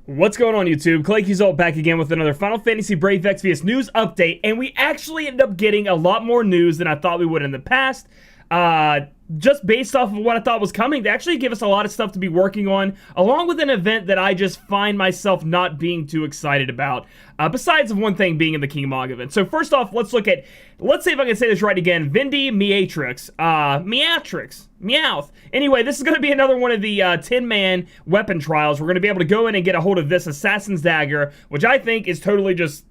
What's going on, YouTube? Claic Yuzolt back again with another Final Fantasy Brave Exvius news update, and we actually ended up getting a lot more news than I thought we would in the past. Just based off of what I thought was coming, they actually give us a lot of stuff to be working on, along with an event that I just find myself not being too excited about, besides of one thing being in the King Mog event. So first off, let's see if I can say this right again, Vindi Meatrix, Meowth. Anyway, this is going to be another one of the 10-man weapon trials. We're going to be able to go in and get a hold of this Assassin's Dagger, which I think is totally just...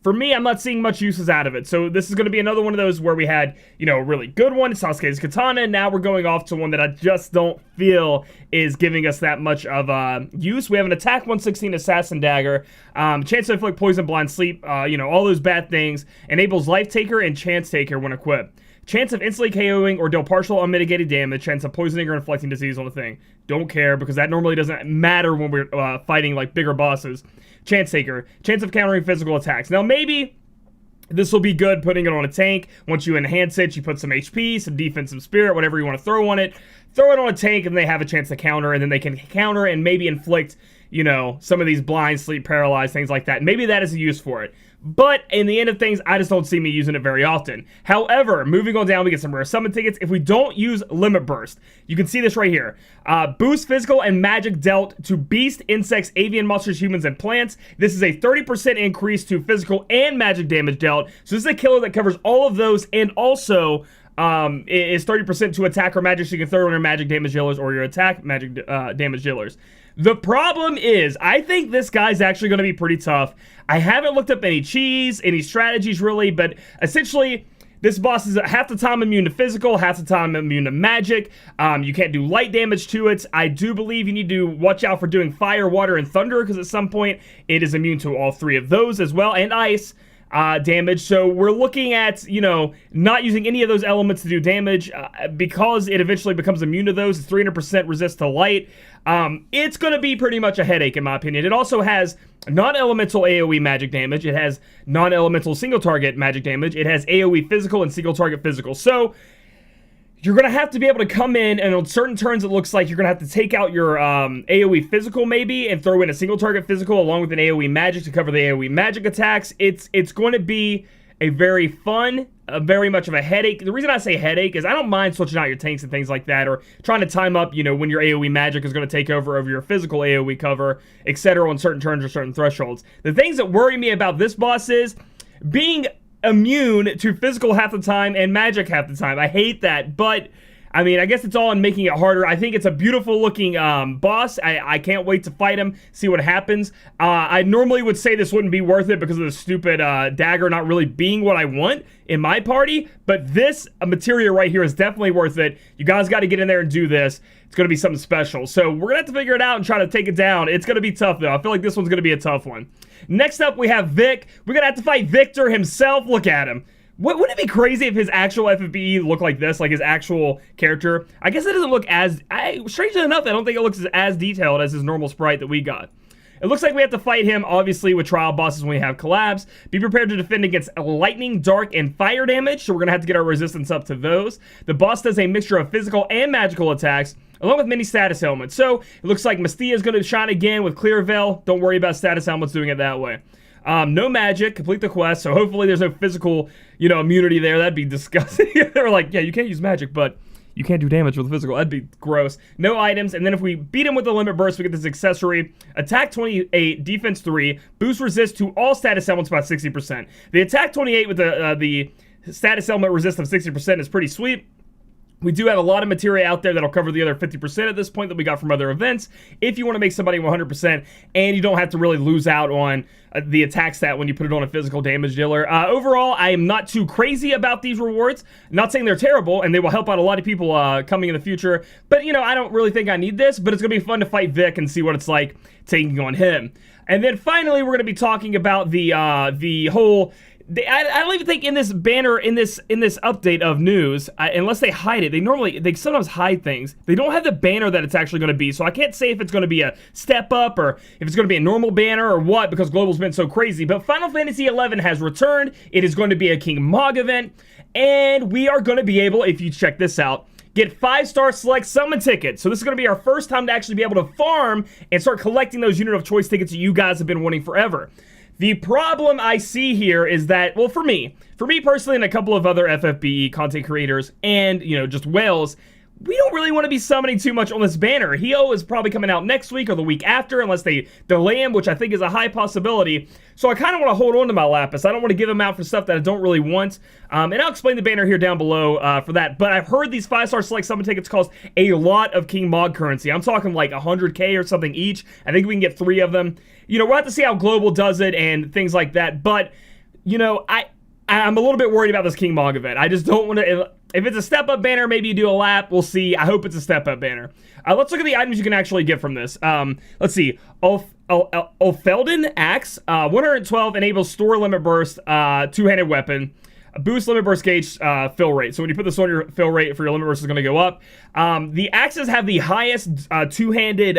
For me, I'm not seeing much uses out of it. So this is going to be another one of those where we had, a really good one, Sasuke's Katana, and now we're going off to one that I just don't feel is giving us that much of use. We have an Attack 116 Assassin Dagger, chance to inflict poison, blind, sleep, all those bad things, enables Life Taker and Chance Taker when equipped. Chance of instantly KOing or deal partial unmitigated damage, chance of poisoning or inflicting disease on the thing. Don't care, because that normally doesn't matter when we're fighting like bigger bosses. Chance Taker, chance of countering physical attacks. Now maybe this will be good putting it on a tank. Once you enhance it, you put some HP, some defense, some spirit, whatever you want to throw on it. Throw it on a tank and they have a chance to counter, and then they can counter and maybe inflict, some of these blind, sleep, paralyzed, things like that. Maybe that is a use for it. But in the end of things, I just don't see me using it very often. However, moving on down, we get some rare summon tickets. If we don't use Limit Burst, you can see this right here. Boost physical and magic dealt to beast, insects, avian monsters, humans, and plants. This is a 30% increase to physical and magic damage dealt. So this is a killer that covers all of those, and also is 30% to attack or magic, so you can throw it on your magic damage dealers or your attack magic damage dealers. The problem is, I think this guy's actually going to be pretty tough. I haven't looked up any strategies really, but essentially, this boss is half the time immune to physical, half the time immune to magic. You can't do light damage to it. I do believe you need to watch out for doing fire, water, and thunder, because at some point, it is immune to all three of those as well, and ice. Damage. So we're looking at, not using any of those elements to do damage because it eventually becomes immune to those. It's 300% resist to light. It's going to be pretty much a headache in my opinion. It also has non-elemental AoE magic damage. It has non-elemental single target magic damage. It has AoE physical and single target physical. So you're going to have to be able to come in, and on certain turns it looks like you're going to have to take out your AoE physical maybe and throw in a single target physical along with an AoE magic to cover the AoE magic attacks. It's going to be a very fun, very much of a headache. The reason I say headache is I don't mind switching out your tanks and things like that, or trying to time up, when your AoE magic is going to take over your physical AoE cover, etc. on certain turns or certain thresholds. The things that worry me about this boss is being immune to physical half the time and magic half the time. I hate that, but I mean, I guess it's all in making it harder. I think it's a beautiful looking boss. I can't wait to fight him, see what happens. I normally would say this wouldn't be worth it because of the stupid dagger not really being what I want in my party, but this materia right here is definitely worth it. You guys got to get in there and do this. It's going to be something special. So we're going to have to figure it out and try to take it down. It's going to be tough, though. I feel like this one's going to be a tough one. Next up, we have Vic. We're going to have to fight Victor himself. Look at him. Wouldn't it be crazy if his actual FFBE looked like this, like his actual character? I guess it doesn't look as... strangely enough, I don't think it looks as detailed as his normal sprite that we got. It looks like we have to fight him, obviously, with trial bosses when we have collabs. Be prepared to defend against lightning, dark, and fire damage, so we're going to have to get our resistance up to those. The boss does a mixture of physical and magical attacks, along with many status elements. So, it looks like Mystia is going to shine again with Clear Veil. Don't worry about status elements doing it that way. No magic, complete the quest, so hopefully there's no physical, immunity there. That'd be disgusting. They're like, yeah, you can't use magic, but you can't do damage with physical. That'd be gross. No items, and then if we beat him with the limit burst, we get this accessory. Attack 28, defense 3, boost resist to all status elements by 60%. The attack 28 with the status element resist of 60% is pretty sweet. We do have a lot of materia out there that'll cover the other 50% at this point that we got from other events. If you want to make somebody 100%, and you don't have to really lose out on the attack stat when you put it on a physical damage dealer. Overall, I am not too crazy about these rewards. I'm not saying they're terrible, and they will help out a lot of people coming in the future. But, I don't really think I need this, but it's going to be fun to fight Vic and see what it's like taking on him. And then finally, we're going to be talking about the whole... I don't even think in this banner, in this update of news, unless they hide it, they sometimes hide things. They don't have the banner that it's actually going to be, so I can't say if it's going to be a step up or if it's going to be a normal banner or what, because Global's been so crazy. But Final Fantasy XI has returned. It is going to be a King Mog event, and we are going to be able, if you check this out, get 5-star select summon tickets. So this is going to be our first time to actually be able to farm and start collecting those Unit of Choice tickets that you guys have been wanting forever. The problem I see here is that, well, for me personally and a couple of other FFBE content creators and, you know, just whales, we don't really want to be summoning too much on this banner. Heo is probably coming out next week or the week after, unless they delay him, which I think is a high possibility. So I kind of want to hold on to my Lapis. I don't want to give him out for stuff that I don't really want. And I'll explain the banner here down below for that. But I've heard these 5-star select summon tickets cost a lot of King Mog currency. I'm talking like 100k or something each. I think we can get 3 of them. You know, we'll have to see how Global does it and things like that. But, you know, I'm a little bit worried about this King Mog event. I just don't want to... If it's a step-up banner, maybe you do a lap. We'll see. I hope it's a step-up banner. Let's look at the items you can actually get from this. Let's see. Ophelden Axe, 112, enables store limit burst, two-handed weapon. Boost limit burst gauge fill rate. So when you put this on, your fill rate for your limit burst is going to go up. The axes have the highest two-handed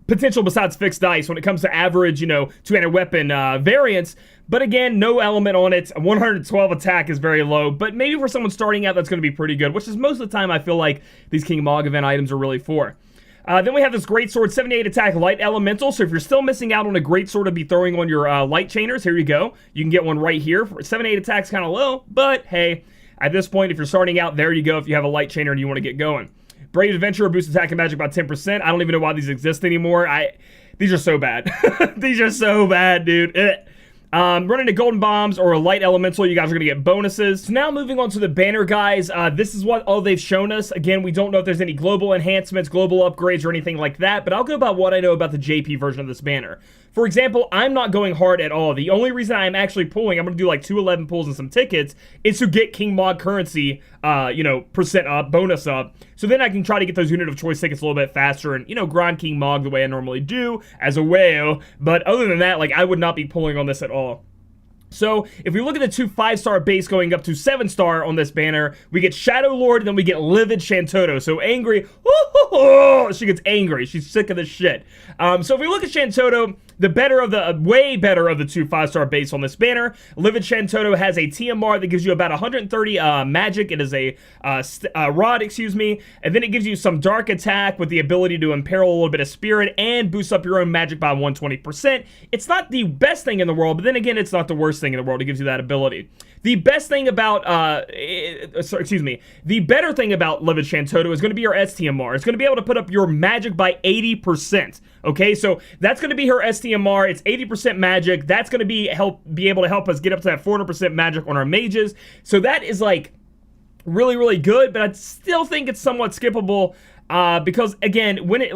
potential besides fixed dice when it comes to average, you know, two-handed weapon variants. But again, no element on it. 112 attack is very low, but maybe for someone starting out, that's going to be pretty good, which is most of the time I feel like these King Mog event items are really for. Then we have this Greatsword, 78 attack, light elemental. So if you're still missing out on a Greatsword to be throwing on your light chainers, here you go. You can get one right here. 78 attack's kind of low, but hey, at this point, if you're starting out, there you go if you have a light chainer and you want to get going. Brave Adventurer, boost attack and magic by 10%. I don't even know why these exist anymore. These are so bad. These are so bad, dude. Running to golden bombs or a light elemental, you guys are going to get bonuses. So now moving on to the banner, guys. This is what all they've shown us. Again, we don't know if there's any global enhancements, global upgrades, or anything like that, but I'll go about what I know about the JP version of this banner. For example, I'm not going hard at all. The only reason I'm actually pulling, I'm going to do like 211 pulls and some tickets, is to get King Mog currency, you know, percent up, bonus up. So then I can try to get those Unit of Choice tickets a little bit faster and, you know, grind King Mog the way I normally do as a whale. But other than that, like, I would not be pulling on this at all. So, if we look at the 2 5-star base going up to 7-star on this banner, we get Shadow Lord, and then we get Livid Shantotto. So, angry. She gets angry. She's sick of this shit. So, if we look at Shantotto, the better of the, way better of the 2 5-star base on this banner, Livid Shantotto has a TMR that gives you about 130 magic. It is a rod, excuse me. And then it gives you some dark attack with the ability to imperil a little bit of spirit and boost up your own magic by 120%. It's not the best thing in the world, but then again, it's not the worst thing in the world. It gives you that ability. The best thing about, the better thing about Livid Shantotto is going to be her STMR. It's going to be able to put up your magic by 80%. Okay, so that's going to be her STMR. It's 80% magic. That's going to be able to help us get up to that 400% magic on our mages. So that is like really, really good, but I still think it's somewhat skippable. Because again, when it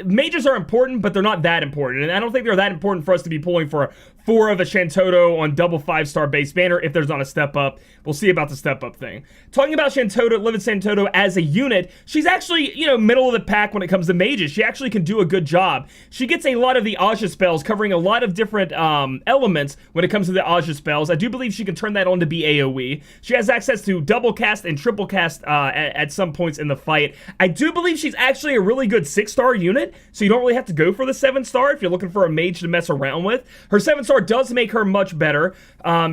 mages are important, but they're not that important, and I don't think they're that important for us to be pulling for 4 of a Shantotto on double 5-star base banner if there's not a step up. We'll see about the step up thing. Talking about Shantotto, Livid Shantotto as a unit, she's actually, you know, middle of the pack when it comes to mages. She actually can do a good job. She gets a lot of the Aja spells, covering a lot of different elements when it comes to the Aja spells. I do believe she can turn that on to be AoE. She has access to double cast and triple cast at some points in the fight. I do believe she's actually a really good 6-star unit, so you don't really have to go for the 7-star if you're looking for a mage to mess around with. Her 7-star does make her much better.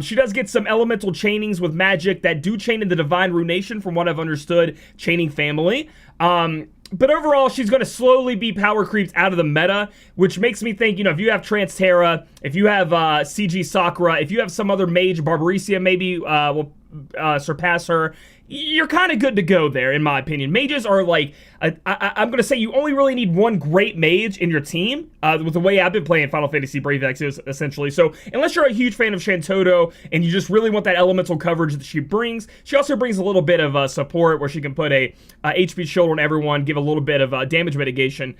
She does get some elemental chainings with magic that do chain in the Divine Runation, from what I've understood, chaining family. But overall, she's going to slowly be power creeped out of the meta, which makes me think, you know, if you have Transtera, if you have CG Sakura, if you have some other mage, Barbaricia maybe will surpass her, you're kind of good to go there, in my opinion. Mages are like, I'm going to say you only really need one great mage in your team, with the way I've been playing Final Fantasy Brave Exvius, essentially. So, unless you're a huge fan of Shantotto, and you just really want that elemental coverage that she brings, she also brings a little bit of support, where she can put a HP shield on everyone, give a little bit of damage mitigation.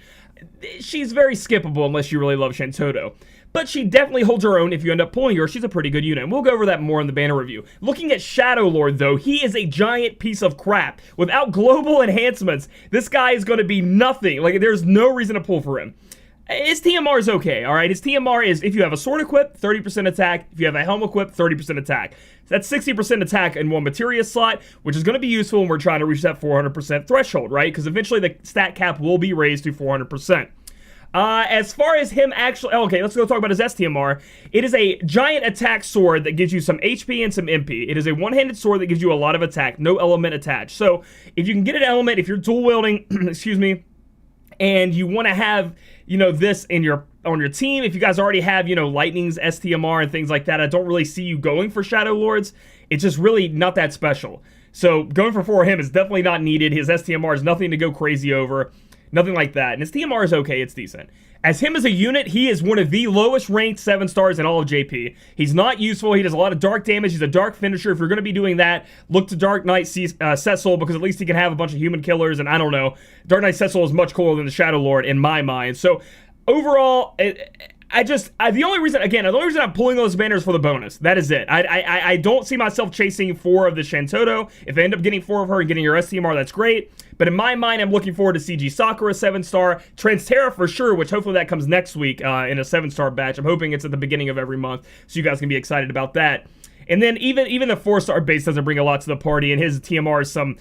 She's very skippable unless you really love Shantotto. But she definitely holds her own if you end up pulling her. She's a pretty good unit, and we'll go over that more in the banner review. Looking at Shadow Lord, though, he is a giant piece of crap. Without global enhancements, this guy is going to be nothing. Like, there's no reason to pull for him. His TMR is okay, alright? His TMR is, if you have a sword equip, 30% attack. If you have a helm equip, 30% attack. That's 60% attack in one materia slot, which is going to be useful when we're trying to reach that 400% threshold, right? Because eventually the stat cap will be raised to 400%. As far as him actually, okay, let's go talk about his STMR. It is a giant attack sword that gives you some HP and some MP. It is a one-handed sword that gives you a lot of attack, no element attached. So if you can get an element, if you're dual wielding, excuse me, and you want to have, you know, this in your on your team, if you guys already have, you know, Lightning's STMR and things like that, I don't really see you going for Shadow Lords. It's just really not that special. So going for 4 of him is definitely not needed. His STMR is nothing to go crazy over. Nothing like that. And his TMR is okay. It's decent. As him as a unit, he is one of the lowest ranked 7 stars in all of JP. He's not useful. He does a lot of dark damage. He's a dark finisher. If you're going to be doing that, look to Dark Knight Cecil, because at least he can have a bunch of human killers. And I don't know. Dark Knight Cecil is much cooler than the Shadow Lord in my mind. So overall, the only reason I'm pulling those banners for the bonus. That is it. I don't see myself chasing 4 of the Shantotto. If I end up getting 4 of her and getting your STMR, that's great. But in my mind, I'm looking forward to CG Sakura 7-star, Transtera for sure, which hopefully that comes next week in a 7-star batch. I'm hoping it's at the beginning of every month, so you guys can be excited about that. And then even the 4-star base doesn't bring a lot to the party, and his TMR is some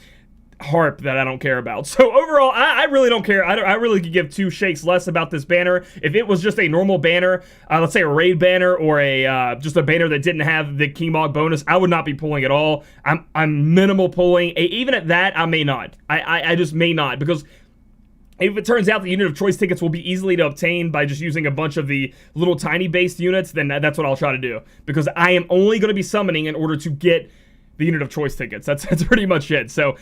harp that I don't care about. So overall, I really don't care. I really could give 2 shakes less about this banner. If it was just a normal banner, let's say a raid banner or a just a banner that didn't have the King Mog bonus, I would not be pulling at all. I'm minimal pulling. Even at that, I may not. I just may not, because if it turns out the Unit of Choice tickets will be easily to obtain by just using a bunch of the little tiny based units, then that's what I'll try to do, because I am only going to be summoning in order to get the Unit of Choice tickets. That's pretty much it. So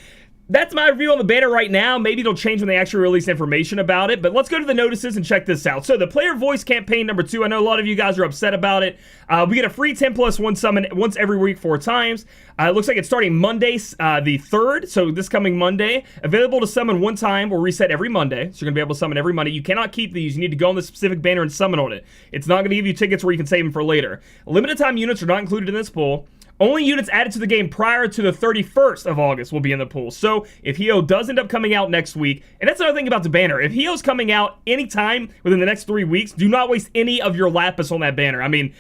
that's my review on the banner right now. Maybe it'll change when they actually release information about it, but let's go to the notices and check this out. So the player voice campaign number 2, I know a lot of you guys are upset about it. We get a free 10+1 summon once every week 4 times. It looks like it's starting Monday, the 3rd, so this coming Monday. Available to summon 1 time or reset every Monday, so you're going to be able to summon every Monday. You cannot keep these. You need to go on the specific banner and summon on it. It's not going to give you tickets where you can save them for later. Limited time units are not included in this pool. Only units added to the game prior to the 31st of August will be in the pool. So if Hio does end up coming out next week, and that's another thing about the banner, if Hio's coming out anytime within the next 3 weeks, do not waste any of your lapis on that banner. I mean,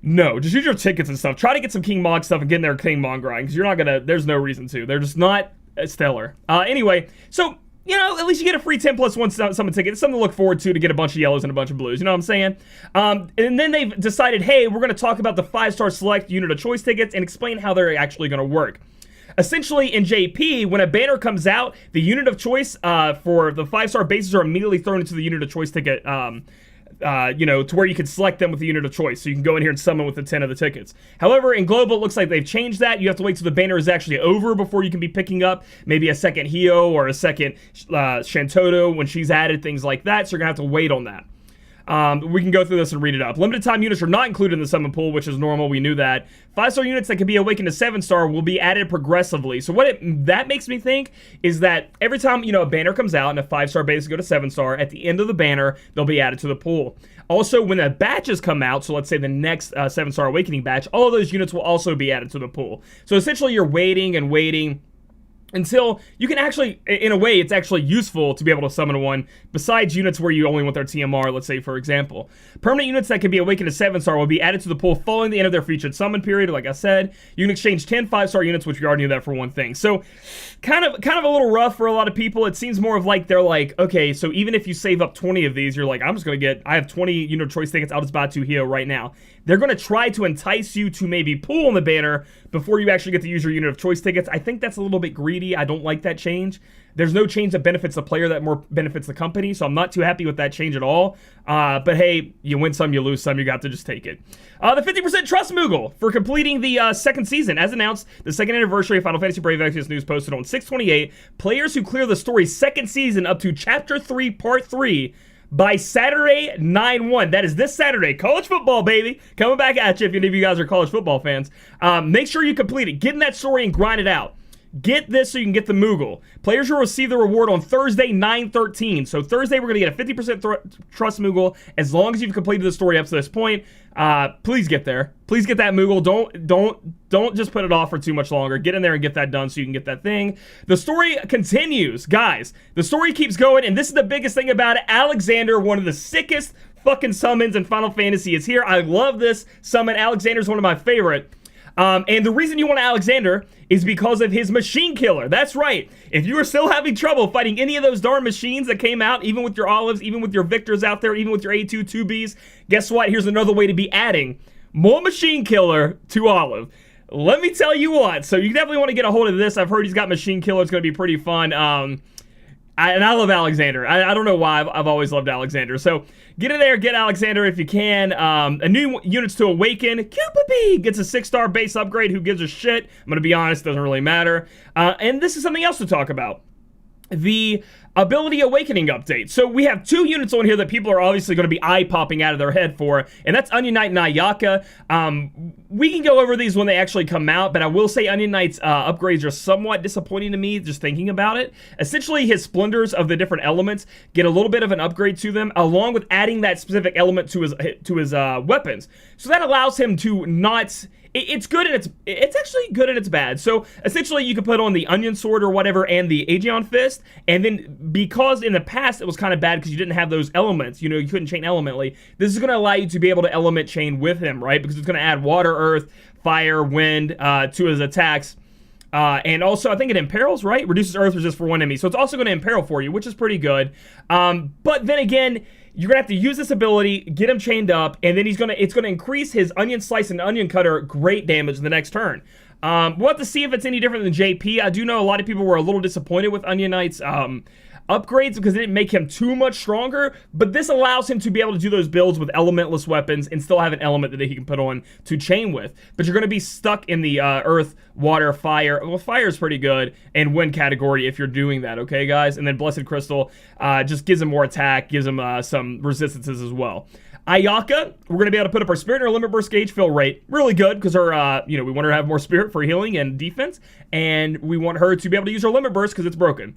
no, just use your tickets and stuff. Try to get some King Mog stuff and get in there King Mog grind, because you're not gonna, there's no reason to. They're just not stellar. Anyway, so, you know, at least you get a free 10+1 summon ticket. It's something to look forward to get a bunch of yellows and a bunch of blues. You know what I'm saying? And then they've decided, hey, we're going to talk about the 5-star select Unit of Choice tickets and explain how they're actually going to work. Essentially, in JP, when a banner comes out, the Unit of Choice for the 5-star bases are immediately thrown into the Unit of Choice ticket, you know, to where you can select them with the Unit of Choice. So you can go in here and summon with the 10 of the tickets. However, in Global, it looks like they've changed that. You have to wait till the banner is actually over before you can be picking up maybe a second Hio or a second Shantotto when she's added, things like that. So you're going to have to wait on that. We can go through this and read it up. Limited time units are not included in the summon pool, which is normal. We knew that. 5-star units that can be awakened to 7-star will be added progressively. So what that makes me think is that every time, you know, a banner comes out and a 5-star base go to 7-star, at the end of the banner, they'll be added to the pool. Also, when the batches come out, so let's say the next 7-star awakening batch, all of those units will also be added to the pool. So essentially, you're waiting and waiting until you can actually, in a way, it's actually useful to be able to summon one, besides units where you only want their TMR, let's say, for example. Permanent units that can be awakened to 7-star will be added to the pool following the end of their featured summon period, like I said. You can exchange 10 5-star units, which we already knew that for one thing. So, kind of a little rough for a lot of people. It seems more of like, they're like, okay, so even if you save up 20 of these, you're like, I'm just going to get, I have 20 Unit of Choice tickets, I'll just buy 2 Hio right now. They're going to try to entice you to maybe pull on the banner before you actually get to use your Unit of Choice tickets. I think that's a little bit greedy. I don't like that change. There's no change that benefits the player that more benefits the company, so I'm not too happy with that change at all. But hey, you win some, you lose some, you got to just take it. The 50% Trust Moogle for completing the second season. As announced, the second anniversary of Final Fantasy Brave Exvius news posted on 6/28. Players who clear the story's second season up to Chapter 3, Part 3, by Saturday, 9/1. That is this Saturday. College football, baby. Coming back at you if any of you guys are college football fans. Make sure you complete it. Get in that story and grind it out. Get this so you can get the Moogle. Players will receive the reward on Thursday, 9/13. So Thursday, we're going to get a 50% Trust Moogle as long as you've completed the story up to this point. Please get there. Please get that Moogle. Don't just put it off for too much longer. Get in there and get that done so you can get that thing. The story continues, guys. The story keeps going, and this is the biggest thing about it. Alexander, one of the sickest fucking summons in Final Fantasy, is here. I love this summon. Alexander's one of my favorite. And the reason you want Alexander is because of his machine killer. That's right. If you are still having trouble fighting any of those darn machines that came out, even with your Olives, even with your Victors out there, even with your A2 2Bs, guess what? Here's another way to be adding more machine killer to Olive. Let me tell you what. So you definitely want to get a hold of this. I've heard he's got machine killer. It's going to be pretty fun. And I love Alexander. I don't know why. I've always loved Alexander. So get in there, get Alexander if you can. A new units to awaken. Cupid gets a 6-star base upgrade. Who gives a shit? I'm going to be honest, doesn't really matter. And this is something else to talk about. The ability awakening update. So we have 2 units on here that people are obviously going to be eye-popping out of their head for, and that's Onion Knight and Ayaka. We can go over these when they actually come out, but I will say Onion Knight's upgrades are somewhat disappointing to me just thinking about it. Essentially, his splendors of the different elements get a little bit of an upgrade to them, along with adding that specific element to his weapons. So that allows him to not... It's good and it's actually good and it's bad. So essentially you can put on the Onion Sword or whatever and the Aegeon Fist, and then because in the past it was kind of bad because you didn't have those elements, you know, you couldn't chain elementally, this is going to allow you to be able to element chain with him, right? Because it's going to add water, earth, fire, wind to his attacks. And also, I think it imperils, right? Reduces earth resist for one enemy. So it's also going to imperil for you, which is pretty good. But then again, you're going to have to use this ability, get him chained up, and then it's going to increase his Onion Slice and Onion Cutter great damage in the next turn. We'll have to see if it's any different than JP. I do know a lot of people were a little disappointed with Onion Knight's upgrades because it didn't make him too much stronger, but this allows him to be able to do those builds with elementless weapons and still have an element that he can put on to chain with. But you're going to be stuck in the earth, water, fire. Well, fire is pretty good, and wind category if you're doing that, okay, guys? And then Blessed Crystal just gives him more attack, gives him some resistances as well. Ayaka, we're going to be able to put up our Spirit and our Limit Burst gauge fill rate. Really good, because her, we want her to have more Spirit for healing and defense, and we want her to be able to use her Limit Burst because it's broken.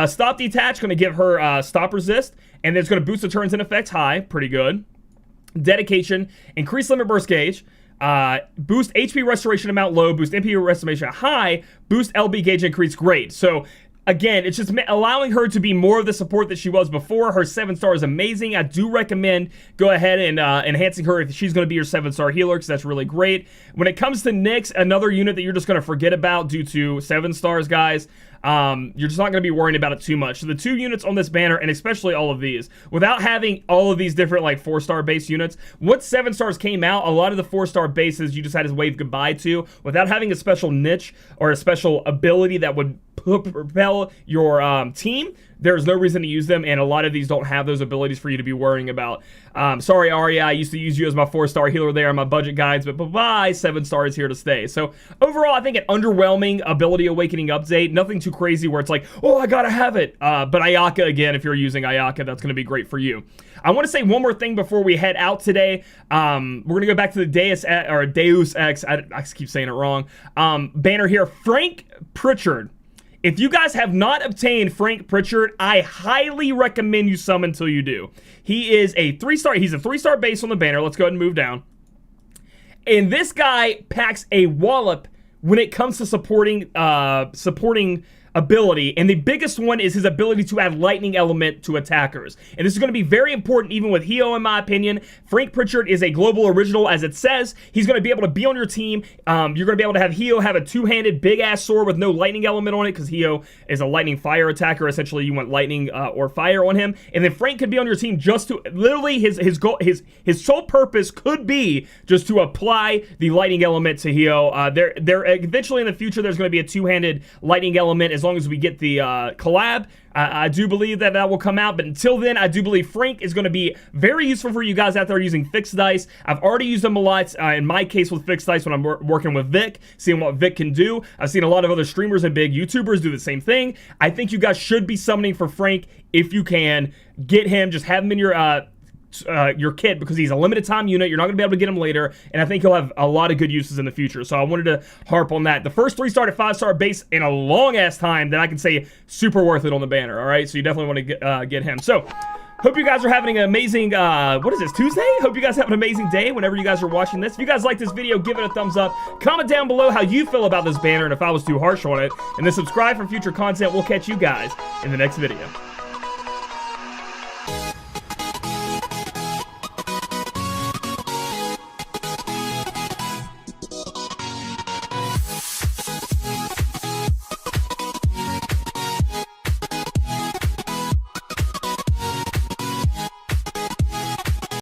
Stop Detach, going to give her Stop Resist, and then it's going to boost the turns in effect high. Pretty good. Dedication, increase Limit Burst gauge, boost HP Restoration amount low, boost MP Restoration high, boost LB gauge increase great. So again, it's just allowing her to be more of the support that she was before. Her 7-star is amazing. I do recommend go ahead and enhancing her if she's going to be your 7-star healer, because that's really great. When it comes to Nyx, another unit that you're just going to forget about due to 7 stars, guys, you're just not going to be worrying about it too much. So the 2 units on this banner, and especially all of these, without having all of these different like 4-star base units, once 7 stars came out, a lot of the 4-star bases you just had to wave goodbye to without having a special niche or a special ability that would propel your team. There's no reason to use them, and a lot of these don't have those abilities for you to be worrying about. Sorry, Arya, I used to use you as my 4-star healer there on my budget guides, but bye-bye, 7 stars here to stay. So overall, I think an underwhelming ability awakening update. Nothing too crazy where it's like, oh, I gotta have it. But Ayaka, again, if you're using Ayaka, that's going to be great for you. I want to say one more thing before we head out today. We're going to go back to the Deus Ex, I keep saying it wrong, banner here. Frank Pritchard. If you guys have not obtained Frank Pritchard, I highly recommend you summon until you do. He is a 3-star. He's a 3-star base on the banner. Let's go ahead and move down. And this guy packs a wallop when it comes to supporting ability, and the biggest one is his ability to add lightning element to attackers. And this is going to be very important even with Hio, in my opinion. Frank Pritchard is a global original, as it says. He's going to be able to be on your team. You're going to be able to have Hio have a 2-handed big-ass sword with no lightning element on it, because Hio is a lightning fire attacker. Essentially, you want lightning or fire on him. And then Frank could be on your team just to, literally, his goal, his sole purpose could be just to apply the lightning element to Hio. There eventually in the future, there's going to be a 2-handed lightning element as long as we get the collab. I do believe that will come out, but until then, I do believe Frank is going to be very useful for you guys out there using fixed dice. I've already used them a lot, in my case with fixed dice when I'm working with Vic, seeing what Vic can do. I've seen a lot of other streamers and big YouTubers do the same thing. I think you guys should be summoning for Frank if you can. Get him, just have him in your kit, because he's a limited time unit. You're not going to be able to get him later, and I think he'll have a lot of good uses in the future. So I wanted to harp on that. The first 3-star to 5-star base in a long ass time that I can say super worth it on the banner. All right, so you definitely want to get him. So hope you guys are having an amazing what is this, Tuesday? Hope you guys have an amazing day whenever you guys are watching this. If you guys like this video, give it a thumbs up. Comment down below how you feel about this banner and if I was too harsh on it, and then subscribe for future content. We'll catch you guys in the next video.